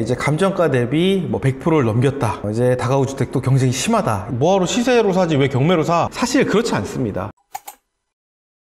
이제 감정가 대비 100%를 넘겼다. 이제 다가구 주택도 경쟁이 심하다. 뭐하러 시세로 사지 왜 경매로 사? 사실 그렇지 않습니다.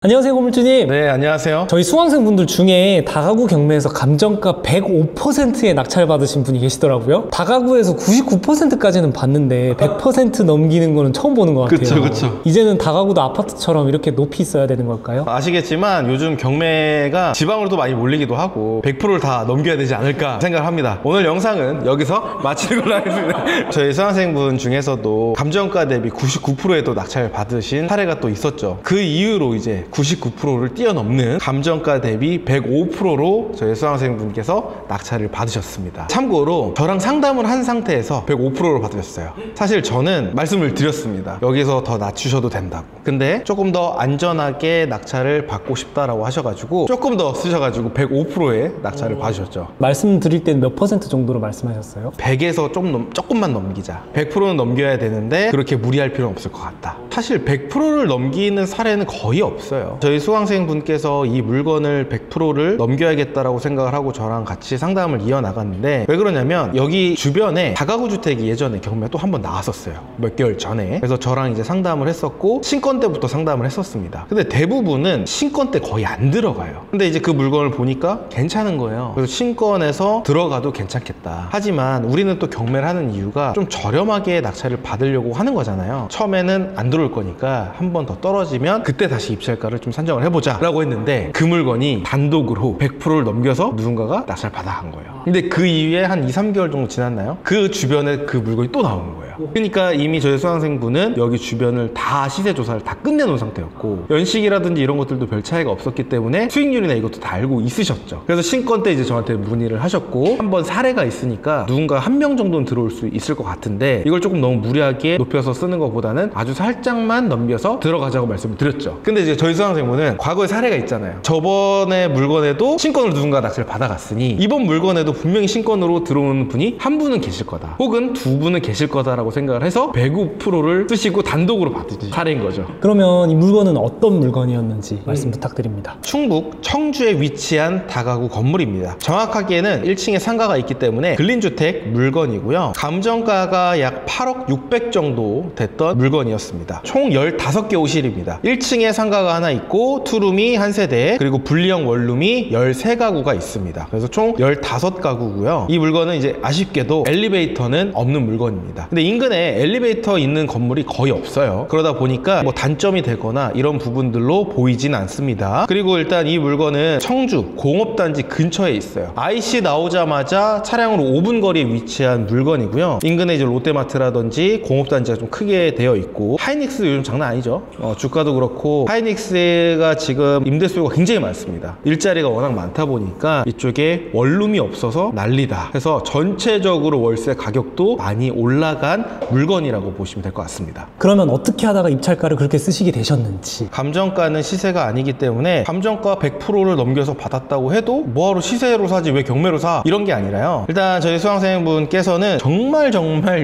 안녕하세요, 건물주님. 네, 안녕하세요. 저희 수강생분들 중에 다가구 경매에서 감정가 105%의 낙찰 받으신 분이 계시더라고요. 다가구에서 99%까지는 봤는데 100% 넘기는 거는 처음 보는 것 같아요. 그쵸. 이제는 다가구도 아파트처럼 이렇게 높이 있어야 되는 걸까요? 아시겠지만 요즘 경매가 지방으로도 많이 몰리기도 하고 100%를 다 넘겨야 되지 않을까 생각을 합니다. 오늘 영상은 여기서 마치는 걸로 하겠습니다. 저희 수강생분 중에서도 감정가 대비 99%의 또 낙찰 받으신 사례가 또 있었죠. 그 이후로 이제 99%를 뛰어넘는 감정가 대비 105%로 저희 수강생분께서 낙찰을 받으셨습니다. 참고로 저랑 상담을 한 상태에서 105%를 받으셨어요. 사실 저는 말씀을 드렸습니다. 여기서 더 낮추셔도 된다고. 근데 조금 더 안전하게 낙찰을 받고 싶다라고 하셔가지고 조금 더 쓰셔가지고 105%의 낙찰을 받으셨죠. 말씀드릴 때는 몇 퍼센트 정도로 말씀하셨어요? 100에서 조금만 넘기자. 100%는 넘겨야 되는데 그렇게 무리할 필요는 없을 것 같다. 사실 100%를 넘기는 사례는 거의 없어요. 저희 수강생분께서 이 물건을 100%를 넘겨야겠다라고 생각을 하고 저랑 같이 상담을 이어나갔는데, 왜 그러냐면 여기 주변에 다가구 주택이 예전에 경매가 또 한 번 나왔었어요. 몇 개월 전에. 그래서 저랑 이제 상담을 했었고 신권 때부터 상담을 했었습니다. 근데 대부분은 신권 때 거의 안 들어가요. 근데 이제 그 물건을 보니까 괜찮은 거예요. 그래서 신권에서 들어가도 괜찮겠다. 하지만 우리는 또 경매를 하는 이유가 좀 저렴하게 낙찰을 받으려고 하는 거잖아요. 처음에는 안 들어올 거니까 한 번 더 떨어지면 그때 다시 입찰가를 좀 산정을 해보자 라고 했는데, 그 물건이 단독으로 100%를 넘겨서 누군가가 낙찰 받아 간 거예요. 근데 그 이후에 한 2~3개월 정도 지났나요? 그 주변에 그 물건이 또 나오는 거예요. 그러니까 이미 저희 수강생분은 여기 주변을 다 시세 조사를 다 끝내놓은 상태였고, 연식이라든지 이런 것들도 별 차이가 없었기 때문에 수익률이나 이것도 다 알고 있으셨죠. 그래서 신권 때 이제 저한테 문의를 하셨고, 한번 사례가 있으니까 누군가 한 명 정도는 들어올 수 있을 것 같은데 이걸 조금 너무 무리하게 높여서 쓰는 것보다는 아주 살짝만 넘겨서 들어가자고 말씀을 드렸죠. 근데 이제 저희 수강생분은 과거에 사례가 있잖아요. 저번에 물건에도 신권으로 누군가 낙찰을 받아갔으니 이번 물건에도 분명히 신권으로 들어오는 분이 한 분은 계실 거다, 혹은 두 분은 계실 거다라고 생각을 해서 105%를 쓰시고 단독으로 받으신 사례인 거죠. 그러면 이 물건은 어떤 물건이었는지 말씀 부탁드립니다. 충북 청주에 위치한 다가구 건물입니다. 정확하게는 1층에 상가가 있기 때문에 근린주택 물건이고요. 감정가가 약 8억 600 정도 됐던 물건이었습니다. 총 15개 호실입니다. 1층에 상가가 하나 있고 투룸이 한 세대, 그리고 분리형 원룸이 13가구가 있습니다. 그래서 총 15가구고요. 이 물건은 이제 아쉽게도 엘리베이터는 없는 물건입니다. 근데 인근에 엘리베이터 있는 건물이 거의 없어요. 그러다 보니까 뭐 단점이 되거나 이런 부분들로 보이진 않습니다. 그리고 일단 이 물건은 청주 공업단지 근처에 있어요. IC 나오자마자 차량으로 5분 거리에 위치한 물건이고요. 인근에 이제 롯데마트라든지 공업단지가 좀 크게 되어 있고, 하이닉스 요즘 장난 아니죠. 주가도 그렇고 하이닉스가 지금 임대수요가 굉장히 많습니다. 일자리가 워낙 많다 보니까 이쪽에 원룸이 없어서 난리다. 그래서 전체적으로 월세 가격도 많이 올라간 물건이라고 보시면 될 것 같습니다. 그러면 어떻게 하다가 입찰가를 그렇게 쓰시게 되셨는지. 감정가는 시세가 아니기 때문에 감정가 100%를 넘겨서 받았다고 해도 뭐하러 시세로 사지 왜 경매로 사, 이런 게 아니라요. 일단 저희 수강생분께서는 정말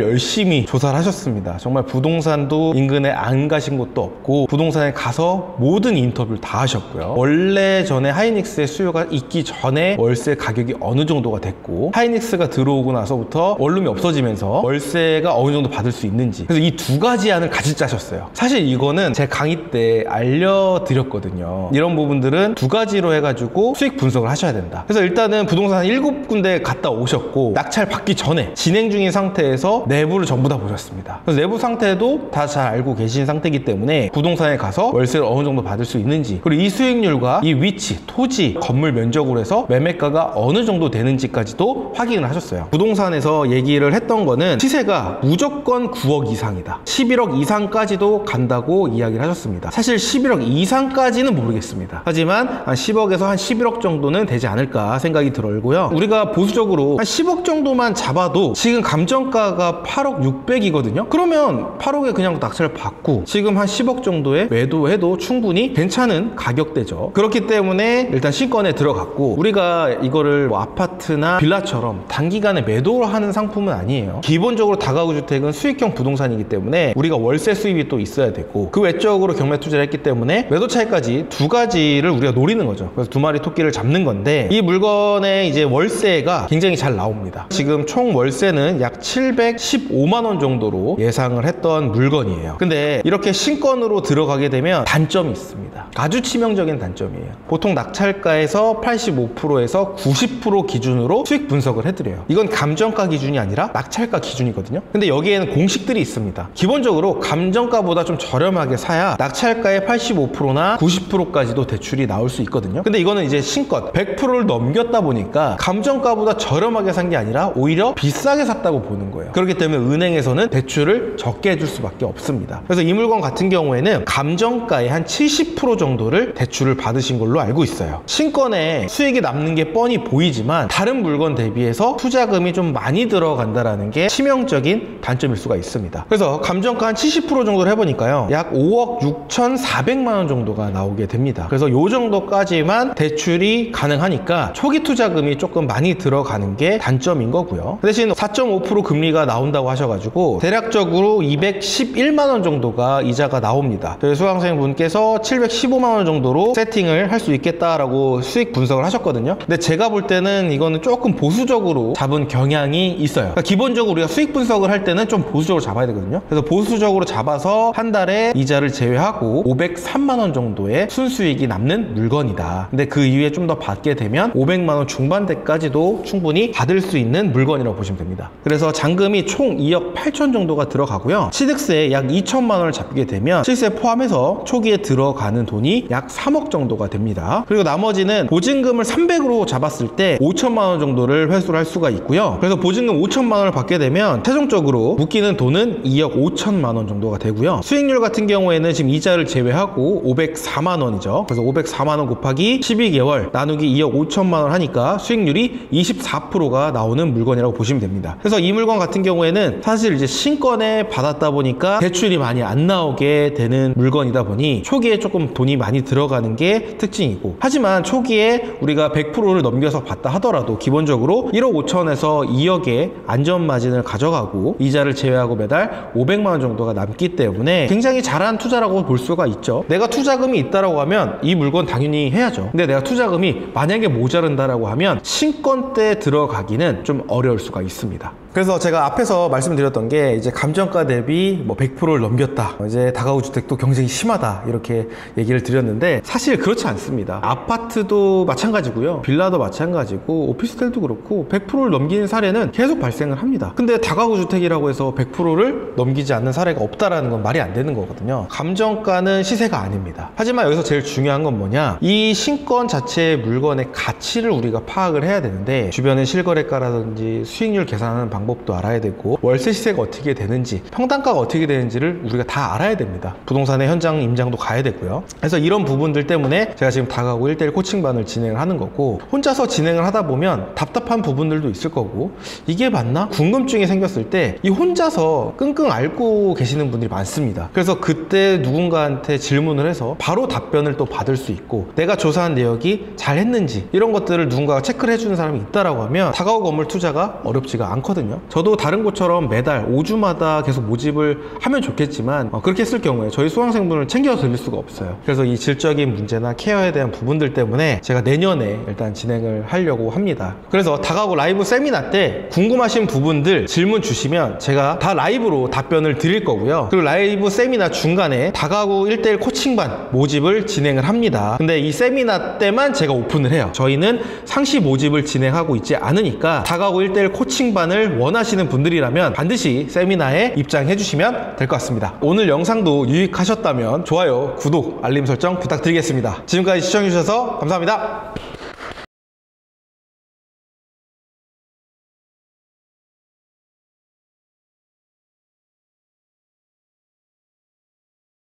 열심히 조사를 하셨습니다. 정말 부동산도 인근에 안 가신 곳도 없고 부동산에 가서 모든 인터뷰를 다 하셨고요. 원래 전에 하이닉스의 수요가 있기 전에 월세 가격이 어느 정도가 됐고, 하이닉스가 들어오고 나서부터 원룸이 없어지면서 월세가 어느 정도 받을 수 있는지, 그래서 이 두 가지 안을 같이 짜셨어요. 사실 이거는 제 강의 때 알려드렸거든요. 이런 부분들은 두 가지로 해가지고 수익 분석을 하셔야 된다. 그래서 일단은 부동산 7군데 갔다 오셨고, 낙찰 받기 전에 진행 중인 상태에서 내부를 전부 다 보셨습니다. 그래서 내부 상태도 다 잘 알고 계신 상태이기 때문에 부동산에 가서 월세를 어느 정도 받을 수 있는지, 그리고 이 수익률과 이 위치, 토지, 건물 면적으로 해서 매매가가 어느 정도 되는지까지도 확인을 하셨어요. 부동산에서 얘기를 했던 거는 시세가 무조건 9억 이상이다, 11억 이상까지도 간다고 이야기를 하셨습니다. 사실 11억 이상까지는 모르겠습니다. 하지만 한 10억에서 한 11억 정도는 되지 않을까 생각이 들고요. 우리가 보수적으로 한 10억 정도만 잡아도 지금 감정가가 8억 600이거든요. 그러면 8억에 그냥 낙찰을 받고 지금 한 10억 정도에 매도해도 충분히 괜찮은 가격대죠. 그렇기 때문에 일단 신권에 들어갔고, 우리가 이거를 뭐 아파트나 빌라처럼 단기간에 매도를 하는 상품은 아니에요. 기본적으로 다가구 다가구주택은 수익형 부동산이기 때문에 우리가 월세 수입이 또 있어야 되고 그 외적으로 경매 투자를 했기 때문에 매도 차익까지 두 가지를 우리가 노리는 거죠. 그래서 두 마리 토끼를 잡는 건데 이 물건의 이제 월세가 굉장히 잘 나옵니다. 지금 총 월세는 약 715만 원 정도로 예상을 했던 물건이에요. 근데 이렇게 신건으로 들어가게 되면 단점이 있습니다. 아주 치명적인 단점이에요. 보통 낙찰가에서 85%에서 90% 기준으로 수익 분석을 해드려요. 이건 감정가 기준이 아니라 낙찰가 기준이거든요. 근데 여기에는 공식들이 있습니다. 기본적으로 감정가보다 좀 저렴하게 사야 낙찰가의 85%나 90%까지도 대출이 나올 수 있거든요. 근데 이거는 이제 신건 100%를 넘겼다 보니까 감정가보다 저렴하게 산 게 아니라 오히려 비싸게 샀다고 보는 거예요. 그렇기 때문에 은행에서는 대출을 적게 해줄 수밖에 없습니다. 그래서 이 물건 같은 경우에는 감정가의 한 70% 정도를 대출을 받으신 걸로 알고 있어요. 신건에 수익이 남는 게 뻔히 보이지만 다른 물건 대비해서 투자금이 좀 많이 들어간다는 게 치명적인 단점일 수가 있습니다. 그래서 감정가 한 70% 정도를 해보니까요, 약 5억 6,400만 원 정도가 나오게 됩니다. 그래서 요 정도까지만 대출이 가능하니까 초기 투자금이 조금 많이 들어가는 게 단점인 거고요. 그 대신 4.5% 금리가 나온다고 하셔가지고 대략적으로 211만 원 정도가 이자가 나옵니다. 저희 수강생분께서 715만 원 정도로 세팅을 할 수 있겠다라고 수익 분석을 하셨거든요. 근데 제가 볼 때는 이거는 조금 보수적으로 잡은 경향이 있어요. 그러니까 기본적으로 우리가 수익 분석을 할 때는 좀 보수적으로 잡아야 되거든요. 그래서 보수적으로 잡아서 한 달에 이자를 제외하고 503만 원 정도의 순수익이 남는 물건이다. 근데 그 이후에 좀 더 받게 되면 500만 원 중반대까지도 충분히 받을 수 있는 물건이라고 보시면 됩니다. 그래서 잔금이 총 2억 8천 정도가 들어가고요. 취득세 약 2천만 원을 잡게 되면 취득세 포함해서 초기에 들어가는 돈이 약 3억 정도가 됩니다. 그리고 나머지는 보증금을 300으로 잡았을 때 5천만 원 정도를 회수를 할 수가 있고요. 그래서 보증금 5천만 원을 받게 되면 최종적으로 묶이는 돈은 2억 5천만 원 정도가 되고요. 수익률 같은 경우에는 지금 이자를 제외하고 504만 원이죠. 그래서 504만 원 곱하기 12개월 나누기 2억 5천만 원 하니까 수익률이 24%가 나오는 물건이라고 보시면 됩니다. 그래서 이 물건 같은 경우에는 사실 이제 신건에 받았다 보니까 대출이 많이 안 나오게 되는 물건이다 보니 초기에 조금 돈이 많이 들어가는 게 특징이고, 하지만 초기에 우리가 100%를 넘겨서 받다 하더라도 기본적으로 1억 5천에서 2억의 안전 마진을 가져가고 이자를 제외하고 매달 500만 원 정도가 남기 때문에 굉장히 잘한 투자라고 볼 수가 있죠. 내가 투자금이 있다라고 하면 이 물건 당연히 해야죠. 근데 내가 투자금이 만약에 모자른다라고 하면 신건 때 들어가기는 좀 어려울 수가 있습니다. 그래서 제가 앞에서 말씀드렸던 게 이제 감정가 대비 뭐 100%를 넘겼다, 이제 다가구 주택도 경쟁이 심하다, 이렇게 얘기를 드렸는데 사실 그렇지 않습니다. 아파트도 마찬가지고요, 빌라도 마찬가지고 오피스텔도 그렇고 100%를 넘기는 사례는 계속 발생을 합니다. 근데 다가구 주택이라고 해서 100%를 넘기지 않는 사례가 없다라는 건 말이 안 되는 거거든요. 감정가는 시세가 아닙니다. 하지만 여기서 제일 중요한 건 뭐냐, 이 신건 자체의 물건의 가치를 우리가 파악을 해야 되는데 주변의 실거래가라든지 수익률 계산하는 방법도 알아야 되고 월세 시세가 어떻게 되는지, 평당가가 어떻게 되는지를 우리가 다 알아야 됩니다. 부동산의 현장 임장도 가야 되고요. 그래서 이런 부분들 때문에 제가 지금 다가구 1:1 코칭반을 진행을 하는 거고, 혼자서 진행을 하다 보면 답답한 부분들도 있을 거고 이게 맞나? 궁금증이 생겼을 때 이 혼자서 끙끙 앓고 계시는 분들이 많습니다. 그래서 그때 누군가한테 질문을 해서 바로 답변을 또 받을 수 있고 내가 조사한 내역이 잘 했는지 이런 것들을 누군가가 체크를 해주는 사람이 있다라고 하면 다가구 건물 투자가 어렵지가 않거든요. 저도 다른 곳처럼 매달 5주마다 계속 모집을 하면 좋겠지만 그렇게 했을 경우에 저희 수강생분을 챙겨 드릴 수가 없어요. 그래서 이 질적인 문제나 케어에 대한 부분들 때문에 제가 내년에 일단 진행을 하려고 합니다. 그래서 다가구 라이브 세미나 때 궁금하신 부분들 질문 주시면 제가 다 라이브로 답변을 드릴 거고요. 그리고 라이브 세미나 중간에 다가구 1:1 코칭반 모집을 진행을 합니다. 근데 이 세미나 때만 제가 오픈을 해요. 저희는 상시 모집을 진행하고 있지 않으니까 다가구 1:1 코칭반을 원하시는 분들이라면 반드시 세미나에 입장해 주시면 될 것 같습니다. 오늘 영상도 유익하셨다면 좋아요, 구독, 알림 설정 부탁드리겠습니다. 지금까지 시청해 주셔서 감사합니다.